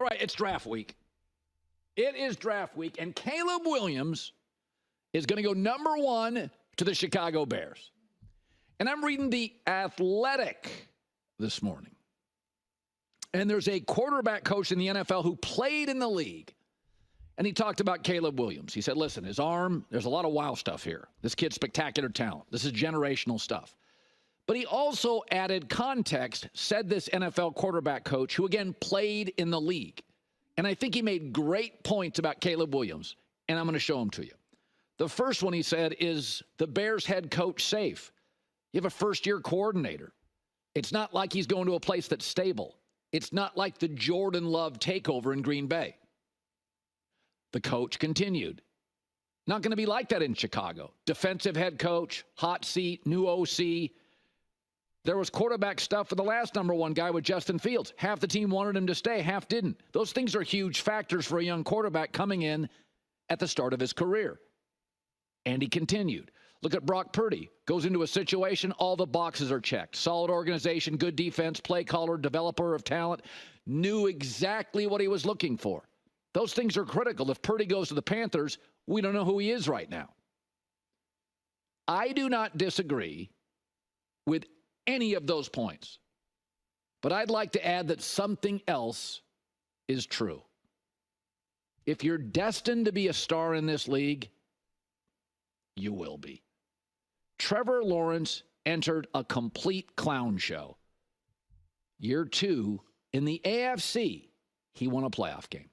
All right, it's draft week. It is draft week, and Caleb Williams is going to go number one to the Chicago Bears. And I'm reading The Athletic this morning. And there's a quarterback coach in the NFL who played in the league. And he talked about Caleb Williams. He said, listen, his arm, there's a lot of wow stuff here. This kid's spectacular talent. This is generational stuff. But he also added context, said this NFL quarterback coach who, again, played in the league. And I think he made great points about Caleb Williams, and I'm going to show them to you. The first one he said is the Bears head coach safe. You have a first-year coordinator. It's not like he's going to a place that's stable. It's not like the Jordan Love takeover in Green Bay. The coach continued. Not going to be like that in Chicago. Defensive head coach, hot seat, new OC. There was quarterback stuff for the last number one guy with Justin Fields. Half the team wanted him to stay, half didn't. Those things are huge factors for a young quarterback coming in at the start of his career. And he continued. Look at Brock Purdy. Goes into a situation, all the boxes are checked. Solid organization, good defense, play caller, developer of talent. Knew exactly what he was looking for. Those things are critical. If Purdy goes to the Panthers, we don't know who he is right now. I do not disagree with any of those points. But I'd like to add that something else is true. If you're destined to be a star in this league, you will be. Trevor Lawrence entered a complete clown show. Year 2, in the AFC, he won a playoff game.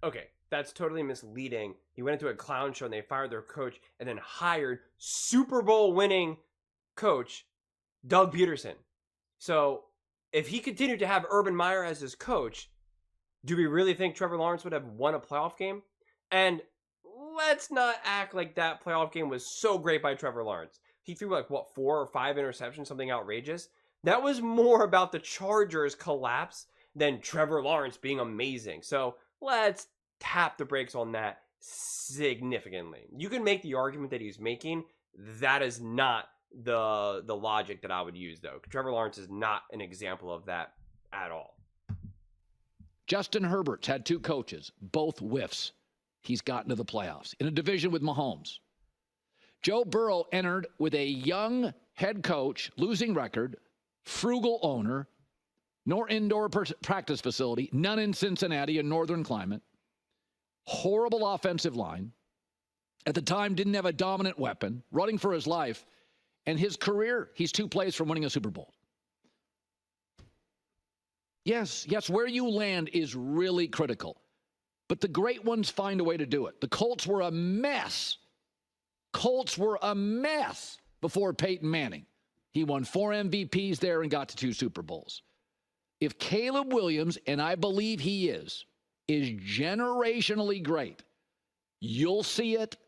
Okay, that's totally misleading. He went into a clown show and they fired their coach and then hired Super Bowl winning coach Doug Peterson. So if he continued to have Urban Meyer as his coach, do we really think Trevor Lawrence would have won a playoff game? And let's not act like that playoff game was so great by Trevor Lawrence. He threw 4 or 5 interceptions, something outrageous. That was more about the Chargers' collapse than Trevor Lawrence being amazing. So let's tap the brakes on that significantly. You can make the argument that he's making. That is not the logic that I would use, though. Trevor Lawrence is not an example of that at all. Justin Herbert's had 2 coaches, both whiffs. He's gotten to the playoffs in a division with Mahomes. Joe Burrow entered with a young head coach, losing record, frugal owner, nor indoor practice facility, none in Cincinnati, a northern climate, horrible offensive line. At the time, didn't have a dominant weapon, running for his life. And his career, he's 2 plays from winning a Super Bowl. Yes, where you land is really critical. But the great ones find a way to do it. The Colts were a mess. Before Peyton Manning. He won 4 MVPs there and got to 2 Super Bowls. If Caleb Williams, and I believe he is generationally great, you'll see it.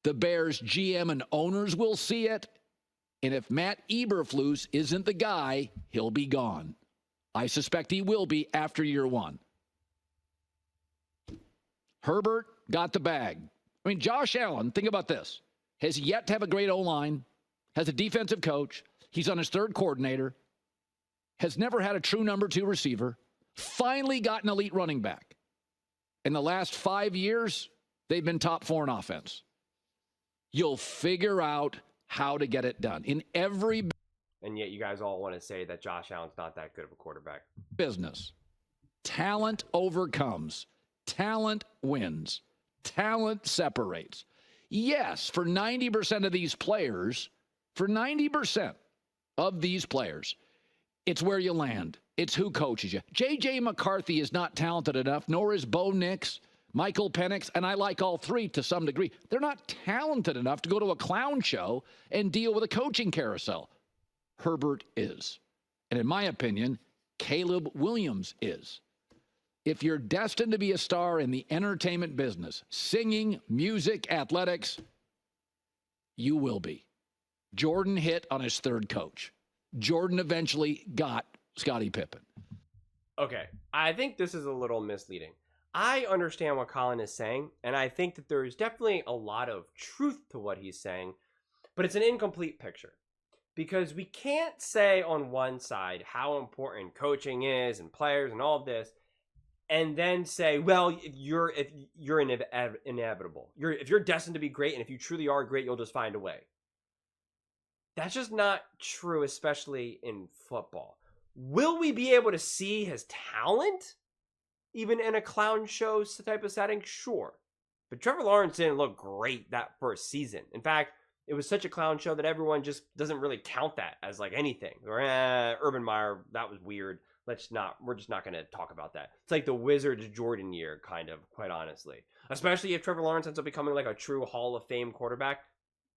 The Bears GM and owners will see it. And if Matt Eberflus isn't the guy, he'll be gone. I suspect he will be after year 1. Herbert got the bag. I mean, Josh Allen, think about this, has yet to have a great O-line, has a defensive coach, he's on his 3rd coordinator, has never had a true number 2 receiver, finally got an elite running back. In the last 5 years, they've been top 4 in offense. You'll figure out how to get it done. In every And yet you guys all want to say that Josh Allen's not that good of a quarterback. business, talent overcomes. Talent wins. Talent separates. Yes, for 90% of these players, it's where you land. It's who coaches you. J.J. McCarthy is not talented enough, nor is Bo Nix, Michael Penix, and I like all 3 to some degree. They're not talented enough to go to a clown show and deal with a coaching carousel. Herbert is. And in my opinion, Caleb Williams is. If you're destined to be a star in the entertainment business, singing, music, athletics, you will be. Jordan hit on his 3rd coach. Jordan eventually got Scottie Pippen. Okay, I think this is a little misleading. I understand what Colin is saying, and I think that there's definitely a lot of truth to what he's saying, but it's an incomplete picture. Because we can't say on one side how important coaching is and players and all of this, and then say, well, if you're inevitable. If you're destined to be great, and if you truly are great, you'll just find a way. That's just not true, especially in football. Will we be able to see his talent even in a clown show type of setting? Sure. But Trevor Lawrence didn't look great that first season. In fact, it was such a clown show that everyone just doesn't really count that as like anything. Or Urban Meyer, that was weird. We're just not going to talk about that. It's like the Wizards Jordan year, kind of, quite honestly. Especially if Trevor Lawrence ends up becoming like a true Hall of Fame quarterback,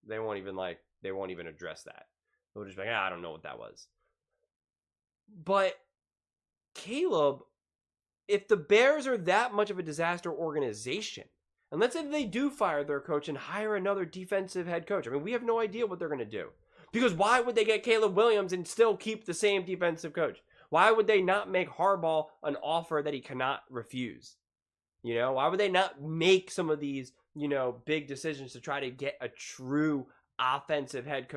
they won't even address that. They'll just be like, I don't know what that was. But Caleb, if the Bears are that much of a disaster organization, and let's say they do fire their coach and hire another defensive head coach. I mean, we have no idea what they're going to do. Because why would they get Caleb Williams and still keep the same defensive coach? Why would they not make Harbaugh an offer that he cannot refuse? Why would they not make some of these, big decisions to try to get a true offensive head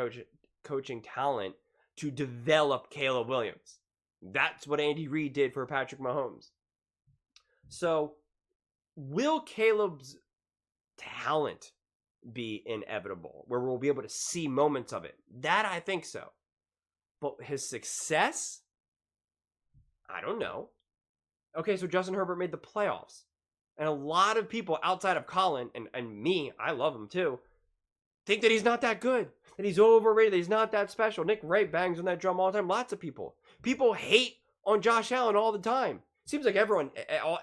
coaching talent to develop Caleb Williams? That's what Andy Reid did for Patrick Mahomes. So, will Caleb's talent be inevitable, where we'll be able to see moments of it? That I think so. But his success? I don't know. Okay, so Justin Herbert made the playoffs. And a lot of people outside of Colin, and me, I love him too, think that he's not that good, that he's overrated, that he's not that special. Nick Wright bangs on that drum all the time. Lots of people. People hate on Josh Allen all the time. Seems like everyone,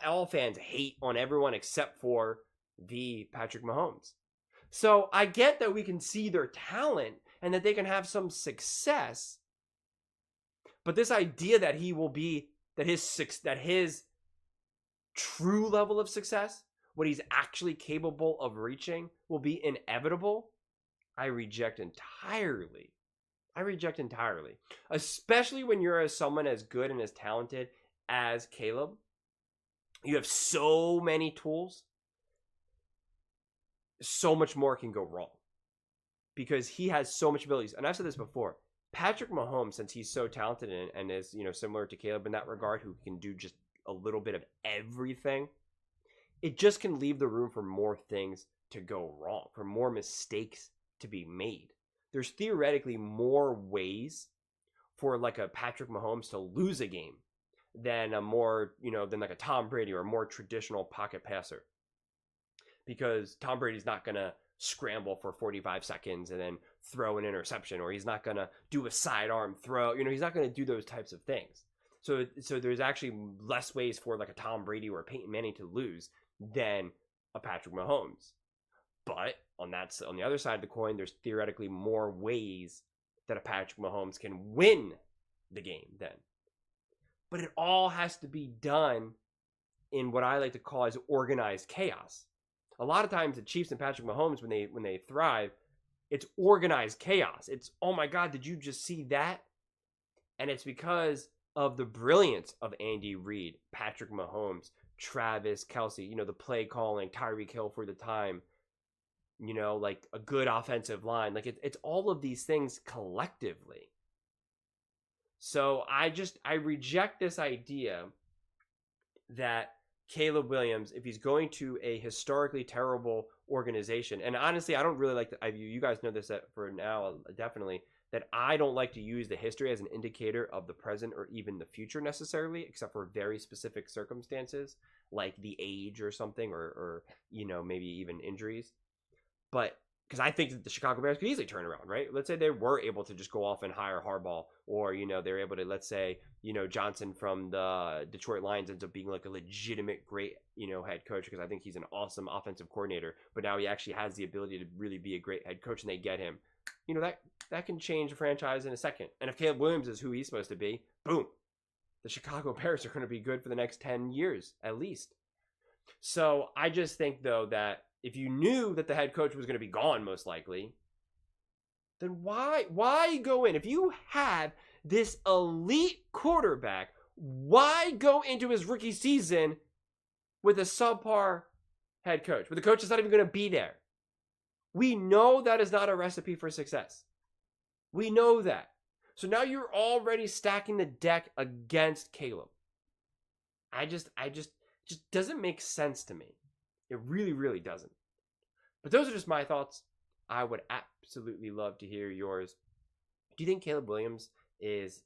all fans hate on everyone except for the Patrick Mahomes. So I get that we can see their talent and that they can have some success. But this idea that his true level of success, what he's actually capable of reaching, will be inevitable, I reject entirely. Especially when you're someone as good and as talented as Caleb. You have so many tools. So much more can go wrong. Because he has so much abilities. And I've said this before. Patrick Mahomes, since he's so talented and is, similar to Caleb in that regard, who can do just a little bit of everything, it just can leave the room for more things to go wrong, for more mistakes to be made. There's theoretically more ways for like a Patrick Mahomes to lose a game than than like a Tom Brady or a more traditional pocket passer. Because Tom Brady's not going to scramble for 45 seconds and then throw an interception, or he's not going to do a sidearm throw. He's not going to do those types of things. So there's actually less ways for like a Tom Brady or a Peyton Manning to lose than a Patrick Mahomes. But on the other side of the coin, there's theoretically more ways that a Patrick Mahomes can win the game then. But it all has to be done in what I like to call as organized chaos. A lot of times the Chiefs and Patrick Mahomes, when they thrive, it's organized chaos. It's, oh my God, did you just see that? And it's because of the brilliance of Andy Reid, Patrick Mahomes, Travis Kelce, the play calling, Tyreek Hill for the time, like a good offensive line. Like it's all of these things collectively. So I reject this idea that Caleb Williams, if he's going to a historically terrible organization, and honestly, I don't really like to, you guys know this for now, definitely, that I don't like to use the history as an indicator of the present or even the future necessarily, except for very specific circumstances, like the age or something, or maybe even injuries. But because I think that the Chicago Bears could easily turn around, right? Let's say they were able to just go off and hire Harbaugh, or, they're able to, let's say, Johnson from the Detroit Lions ends up being like a legitimate great, head coach, because I think he's an awesome offensive coordinator, but now he actually has the ability to really be a great head coach, and they get him. That can change a franchise in a second. And if Caleb Williams is who he's supposed to be, boom, the Chicago Bears are going to be good for the next 10 years, at least. So I just think, though, that if you knew that the head coach was going to be gone, most likely, then why go in? If you have this elite quarterback, why go into his rookie season with a subpar head coach, with a coach that's not even going to be there? We know that is not a recipe for success. We know that. So now you're already stacking the deck against Caleb. I just doesn't make sense to me. It really, really doesn't. But those are just my thoughts. I would absolutely love to hear yours. Do you think Caleb Williams his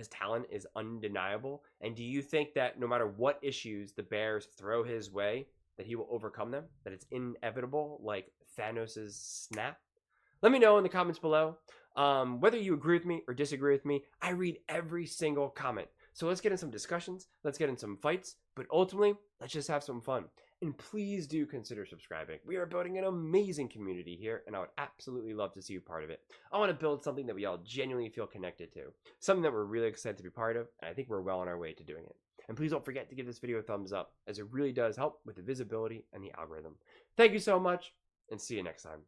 talent is undeniable? And do you think that no matter what issues the Bears throw his way, that he will overcome them? That it's inevitable, like Thanos' snap? Let me know in the comments below. Whether you agree with me or disagree with me, I read every single comment. So let's get in some discussions, let's get in some fights, but ultimately, let's just have some fun. And please do consider subscribing. We are building an amazing community here, and I would absolutely love to see you part of it. I want to build something that we all genuinely feel connected to, something that we're really excited to be part of, and I think we're well on our way to doing it. And please don't forget to give this video a thumbs up, as it really does help with the visibility and the algorithm. Thank you so much, and see you next time.